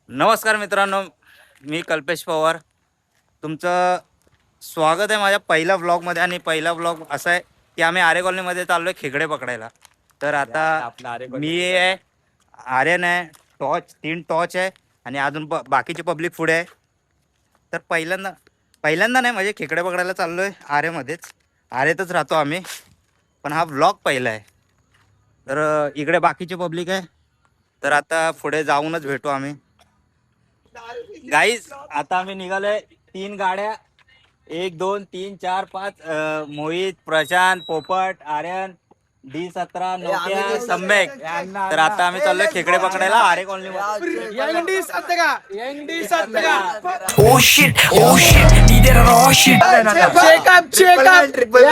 नमस्कार मित्रांनो, मी कल्पेश पवार. तुमचं स्वागत आहे माझ्या पहिल्या व्लॉगमध्ये. आणि पहिला व्लॉग असा आहे की आम्ही आरे कॉलनीमध्ये चाललो आहे खेकडे पकडायला. तर आता मी आहे, आर्यन आहे, तीन टॉर्च आहे आणि अजून बाकीची पब्लिक पुढे आहे. तर पहिल्यांदा नाही म्हणजे खेकडे पकडायला चाललो आहे आरेमध्येच. आरेतच राहतो आम्ही, पण हा व्लॉग पहिला आहे. तर इकडे बाकीची पब्लिक आहे. तर आता पुढे जाऊनच भेटू आम्ही. गाईज आता आम्ही निघालोय. 3 गाड्या, 1 2 3 4 5, मोहित, प्रशांत, पोपट, आर्यन, D17, नोकिया, सम्यक. तर आता आम्ही चाललोय खेकडे पकडायला आरे कॉलनी मध्ये.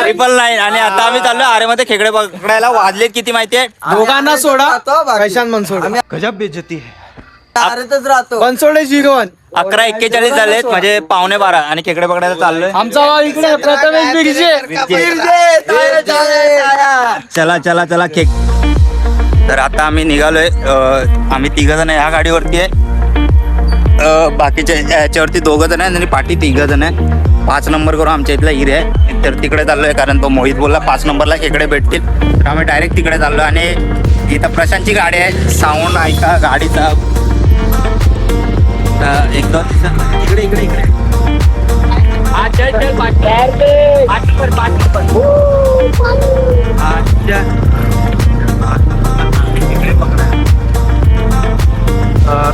Triple nine. आणि आता आम्ही चाललोय आरे मध्ये खेकडे पकडायला. वाजलेत किती माहितीये? दोघांना सोडा, प्रशांत मनसोड. गजब बेइज्जती है. राहतो बनसोडे 01. 11:41 झालेत, म्हणजे 11:45 आणि खेकडे पकडायला चाललोय. आमचा इकडे प्रथमेश बिरजे. चला चला चला खेक. तर आता आम्ही निघालोय. आम्ही 3 जण ह्या गाडीवरती आहे. बाकीचे याच्यावरती 2 जण आहेत आणि पाठी 3 जण आहे. 5 नंबर करून आमच्या इथला हिरे आहे. तर तिकडे चाललोय कारण तो मोहित बोलला 5 नंबरला खेकडे भेटतील. तर आम्ही डायरेक्ट तिकडे चाललो. आणि इथं प्रशांतची गाडी आहे. साऊंड ऐका गाडीचा. एकदम इकडे इकडे इकडे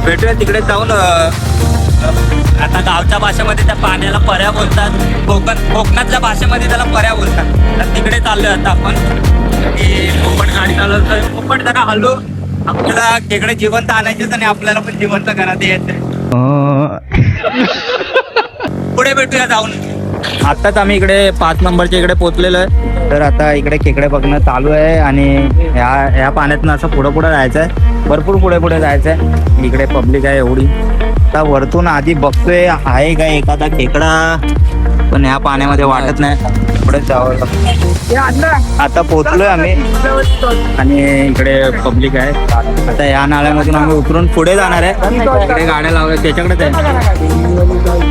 भेटूया तिकडे जाऊन. आता गावच्या भाषेमध्ये त्या पाण्याला पर्या बोलतात. कोकणातल्या भाषेमध्ये त्याला पर्या बोलतात. तर तिकडे चाललोय आता आपण. पोपट गाडी चालवतोय. पोपट जरा हल्लो. आपल्याला खेकडे जिवंत आणायचे आणि आपल्याला पण जिवंत करायला यायचंय. पुढे भेटूया जाऊन. आताच आम्ही इकडे 5 नंबरच्या इकडे पोहोचलेलो आहे. तर आता इकडे खेकडे बघणं चालू आहे. आणि ह्या पाण्यातनं असं पुढं पुढं जायचं आहे. भरपूर पुढे पुढे जायचं आहे. इकडे पब्लिक आहे एवढी. आता वरतून आधी बघतोय आहे का एखादा खेकडा, पण ह्या पाण्यामध्ये वाटत नाही. पुढे जावं लागतं. आता पोहोचलोय आम्ही आणि इकडे पब्लिक आहे. आता या नाल्यामधून आम्ही उतरून पुढे जाणार आहे. इकडे गाड्या लावल्या त्याच्याकडेच आहे.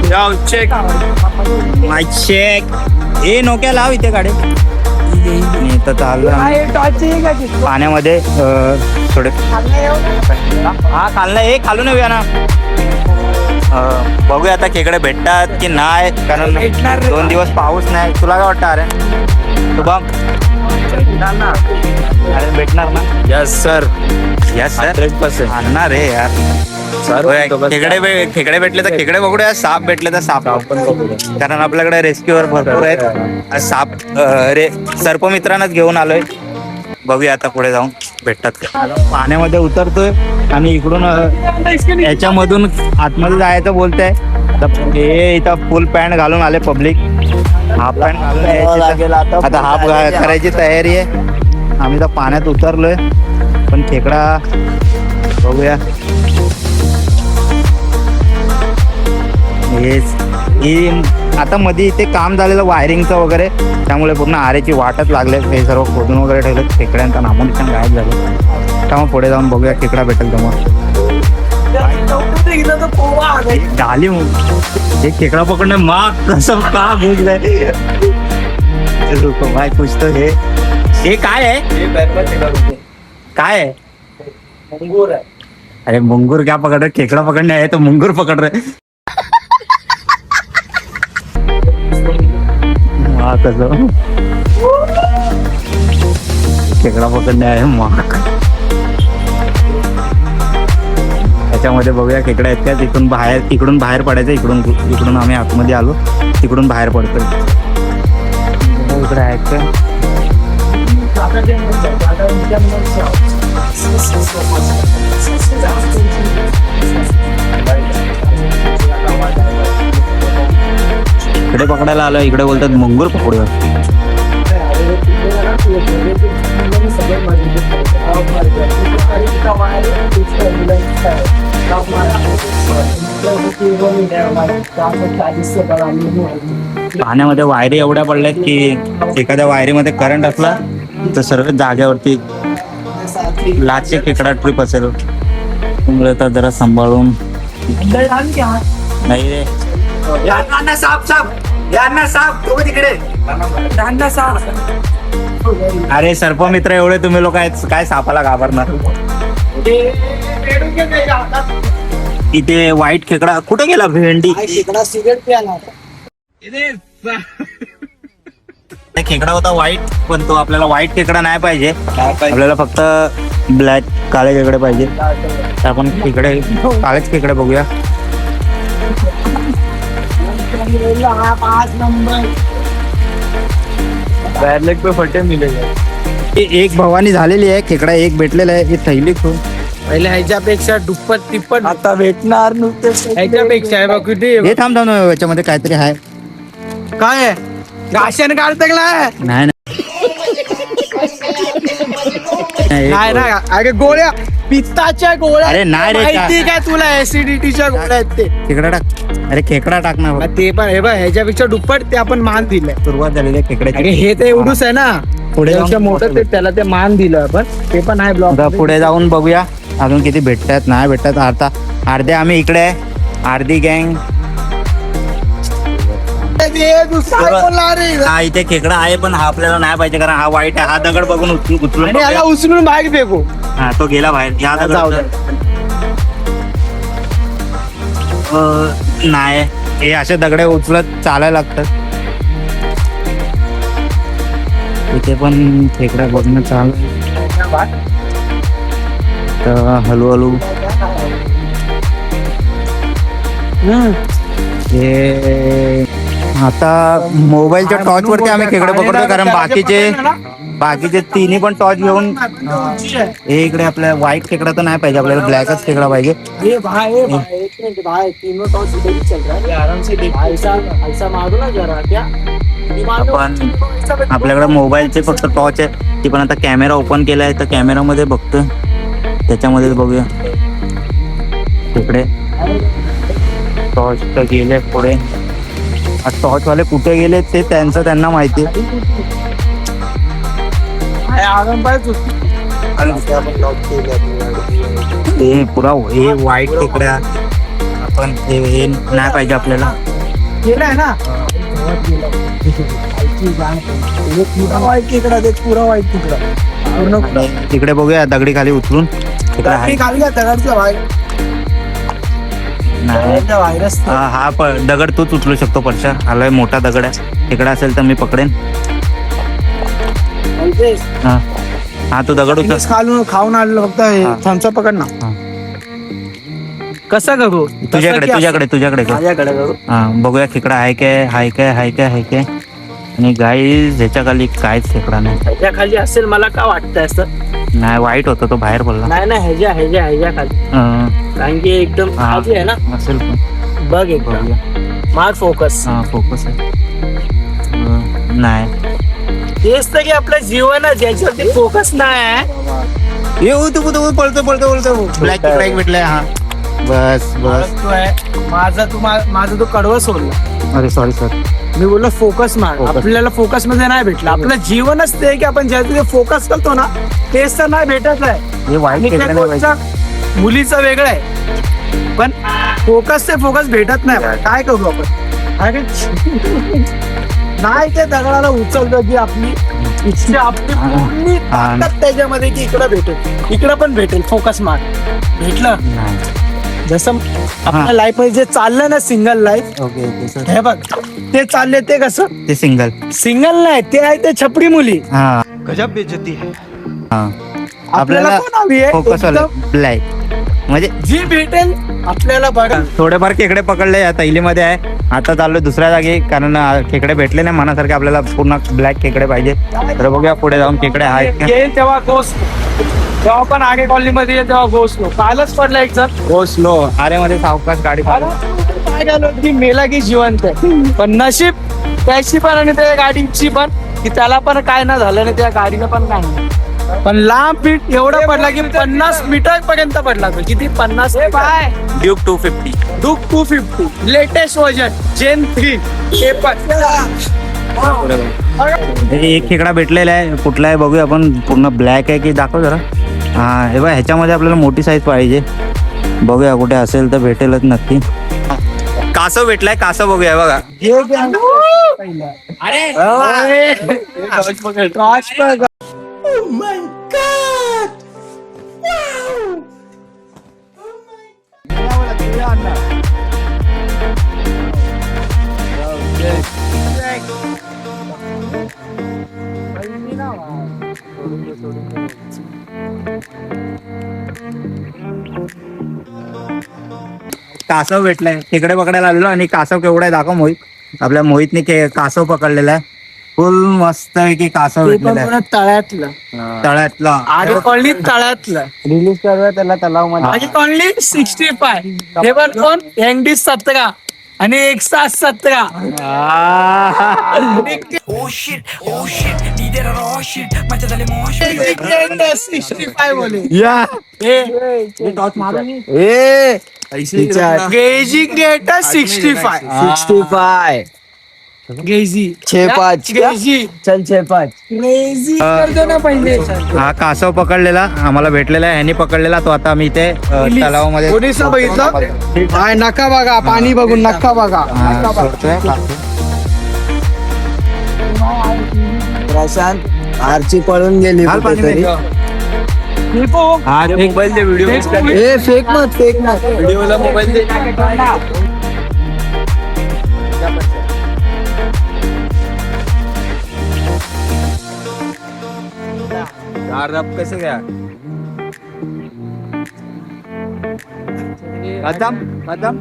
जाऊ चेक माय चेक. हे नोक्या लाव इथे गाडी. इथं चाललं पाण्यामध्ये थोडे. हा खालना हे खालून येऊया ना. बघूया आता खेकडे भेटतात की नाही, कारण 2 दिवस पाऊस नाही. तुला काय वाटतं अरे? तू बघ अरे भेटणार ना? यस सर, यस सर, 100% आणणार रे यार. खेकडे भेटले तर खेकडे बघूया. साप भेटले तर साप कारण आपल्याकडे रेस्क्यूवर भरपूर आहेत. साप सर्पमित्रांनाच घेऊन आलोय. बघूया आता पुढे जाऊन भेटतात का. पाण्यामध्ये उतरतोय आणि इकडून याच्यामधून आतमध्ये जायचं बोलतंय. हे इथं फुल पॅन्ट घालून आले पब्लिक. हाफ पॅन्ट घालून आता हाफ करायची तयारी आहे. आम्ही तर पाण्यात उतरलोय, पण खेकडा बघूया. आता मध्ये इथे काम झालेलं वायरिंगचं वगैरे, त्यामुळे पूर्ण आरेची वाटच लागले. हे सर्व खोदून वगैरे ठेवलं. खेकड्यांचा नामोनिशाण गायब झालं. त्यामुळे पुढे जाऊन बघूया खेकडा भेटेल तेव्हा. झाली हे खेकडा पकडणे माग कसं का भुजलंय. माय पुछतो हे काय आहे? काय आहे? मुंगूर आहे. अरे मुंगूर क्या पकड़ रहे? खेकडा पकड़ने आए तो मुंगूर पकड़ रहे. कसं खेकडा पकडणे आहे मग. त्याच्यामध्ये बघूया खेकडा आहेत का. तिकडून बाहेर पडायचं. इकडून आम्ही आतमध्ये आलो. तिकडून बाहेर पडतोय. इकडे आहेत का? इकडे पकडायला आलो. इकडे बोलतात मुंगूर पकडूया. पाण्यामध्ये वायरी एवढ्या पडल्यात की एखाद्या वायरीमध्ये करंट असला तर सर्व जागेवरती लाचे खेकडा ट्रिप असेल त्यामुळे तर जरा सांभाळून नाही रे. अरे सर्प मित्र एवढे तुम्ही लोक आहेत, काय सापाला घाबरणार. इथे व्हाईट खेकडा कुठे गेला भेंडी. खेकडा होता व्हाईट, पण तो आपल्याला व्हाईट खेकडा नाही पाहिजे, आपल्याला फक्त ब्लॅक काळे खेकडे पाहिजे. तर आपण खेकडे काळेच खेकडे बघूया. एक भवानी झालेली आहे, खेकडा एक भेटलेला आहे. ही थैली खूप पहिले ह्याच्यापेक्षा दुप्पट तिप्पट आता भेटणार ह्याच्यापेक्षा आहे बघ किती. हे थांब थांब याच्यामध्ये काहीतरी आहे. काय आहे राशन काढतं का नाही नाही ना. अरे गोळ्या पित्ताच्या गोळ्या. अरे नाही रे, माहिती काय तुला ऍसिडिटीच्या गोळ्या आहेत ते. खेकडा टाक. अरे खेकडा टाक ना. ते पण हे बघ ह्याच्यापेक्षा दुप्पट ते आपण मान दिलंय. सुरुवात झालेली आहे खेकड्याची. अरे हे ते एवढूच आहे ना, पुढे त्यापेक्षा मोठं ते त्याला ते मान दिलं आपण. ते पण आहे ब्लॉक. आता पुढे जाऊन बघूया अजून किती भेटतात नाही भेटतात. आता अर्धे आम्ही इकडे आहे, अर्धी गँग. हा इथे खेकडा आहे, पण हा आपल्याला नाही पाहिजे कारण हा वाईट आहे. हा दगड बघून उचलून आणि याला उचलून बाहेर फेकू. हा तो गेला बाहेर. या दगड नाही, हे असे दगडे उचलत चालायला लागतात. इथे पण खेकडा बघणं चालू तर हळूहळू. हे आता मोबाईलच्या टॉर्च वरती आम्ही खेकडे पकडतो, कारण बाकीचे तिन्ही पण टॉर्च घेऊन. हे इकडे आपल्या व्हाईट खेकडा तर नाही पाहिजे, आपल्याला ब्लॅकच खेकडा पाहिजे. आपण आपल्याकडे मोबाईलचे फक्त टॉर्च आहे, ती पण आता कॅमेरा ओपन केला आहे तर कॅमेरामध्ये बघतो, त्याच्यामध्ये बघूया. तिकडे टॉर्च तर गेले पुढे. टॉर्च वाले कुठे गेले ते त्यांना माहिती. हे पुरा हे व्हाईट खेकड्या आपण हे नाही पाहिजे आपल्याला. गेलाय ना वाईट खेकडा, ते पुरा वाईट खेकडा. तिकडे बघूया दगडी खाली उचलून खेकडा आहे. हा दगड तूच उचलू शकतो परशा. आलाय मोठा दगड आहे, खेकडा असेल तर मी पकडेन. हा तो दगड उचल. खाऊन आलेलो फक्त थम्सअप पकड ना. कसं करू तुझ्याकडे करू. हा बघूया खेकडा आहे काय आणि गाईज ह्याच्या खाली काहीच खेकडा नाही. ह्याच्या खाली असेल मला का वाटतंय असं. नाही वाईट होतं तो बाहेर बोलला. नाही ह्याच्या खाली कारण की एकदम खाली आहे ना. असेल पण बघ एकदम मार फोकस. फोकस आहे. नाही तेच तर की आपलं जीवन आहे ज्याच्यावरती फोकस नाही. येऊ तू पळतो ब्लॅक खेकडा एक भेटलाय. हा बस माझं तू कडवं सोडलं. अरे सॉरी सर, मी बोललो फोकस मार. आपल्याला फोकस मध्ये नाही भेटलं. आपलं जीवनच ते की आपण ज्या फोकस करतो ना तेच तर नाही भेटत आहे. हे वाईट मुलीचं वेगळं आहे, पण फोकस ते फोकस भेटत नाही. काय करू आपण. नाही ते दगडाला उचलतो की आपली इच्छा आपली पूर्ण ताकद त्याच्यामध्ये की इकडं पण भेटेल. फोकस मार भेटलं. जसं आपल्या लाईफ मध्ये जे चाललं ना सिंगल लाईफ. हे बघ ते चालले ते कसं ते सिंगल नाही ते आहे ते छपरी मुली. गजब बेइज्जती है. आपल्याला कोण हवी आहे फोकस ब्लॅक म्हणजे जी भेटेल आपल्याला. बघा थोडेफार खेकडे पकडले या थैलीमध्ये आहे. आता चाललोय दुसऱ्या जागी कारण खेकडे भेटले नाही मनासारखे. आपल्याला पूर्ण ब्लॅक खेकडे पाहिजे. तर बघूया पुढे जाऊन खेकडे आहेत येईल तेव्हा जेव्हा पण आगे कॉलनी मध्ये येईल तेव्हा गोस्लो. कालच पडला एक जण गोस्लो. अरे मध्ये सावकाश गाडी काय झालं की मेला की जिवंत आहे. पण नशीब त्याची पण आणि त्या गाडीची पण की त्याला पण काय ना झालं नाही, त्या गाडीला पण काय नाही. पण लांब पीठ एवढा पडला की 50 मीटर पर्यंत पडला तो. किती 50 by Duke 250. Duke 250 latest version gen 3. हे पण एक खेकडा भेटलेला आहे. कुठला आहे बघूया आपण. पूर्ण ब्लॅक आहे की दाखव जरा. हा हे बघ ह्याच्यामध्ये आपल्याला मोठी साईज पाहिजे. बघूया कुठे असेल तर भेटेलच नक्की. कासव भेटलाय, कासव बघूया बघा. कासव भेटलाय, खेकडे पकडायला आलेलो आणि कासव केवढा आहे दाखव मोहित. आपल्या मोहितने कासव पकडलेला आहे. फुल मस्त आहे की कासव ते पण भेटलेला पुन्हा तळ्यातलं तळ्यातला. आणि कॉलनी तळ्यातलं रिलीज करूया त्याला तलाव आणि कॉलनी 65. हे पण कोण एंगडी 17 आणि 117. Oh shit, needed a raw shit. माझ्या झाले मोश. 65 बोले या गेजिंग रेट 65. गेजी 6-5 गेजी चल 6-5 क्रेझी करतो ना पहिले. हा कासव पकडलेला आम्हाला भेटलेला आहे, ह्यानी पकडलेला तो. आता आम्ही इथे तलावामध्ये पोलिस बघितलं हाय, नका बघा पाणी बघून नका बघा. सोडतोय. प्रशांत आरची पळून गेली हाल पाणी कुठेतरी. मध्ये. हा मोबाईल दे व्हिडिओ. ए फेक मत व्हिडिओला मोबाईल दे. कसं घ्या खतम खतम.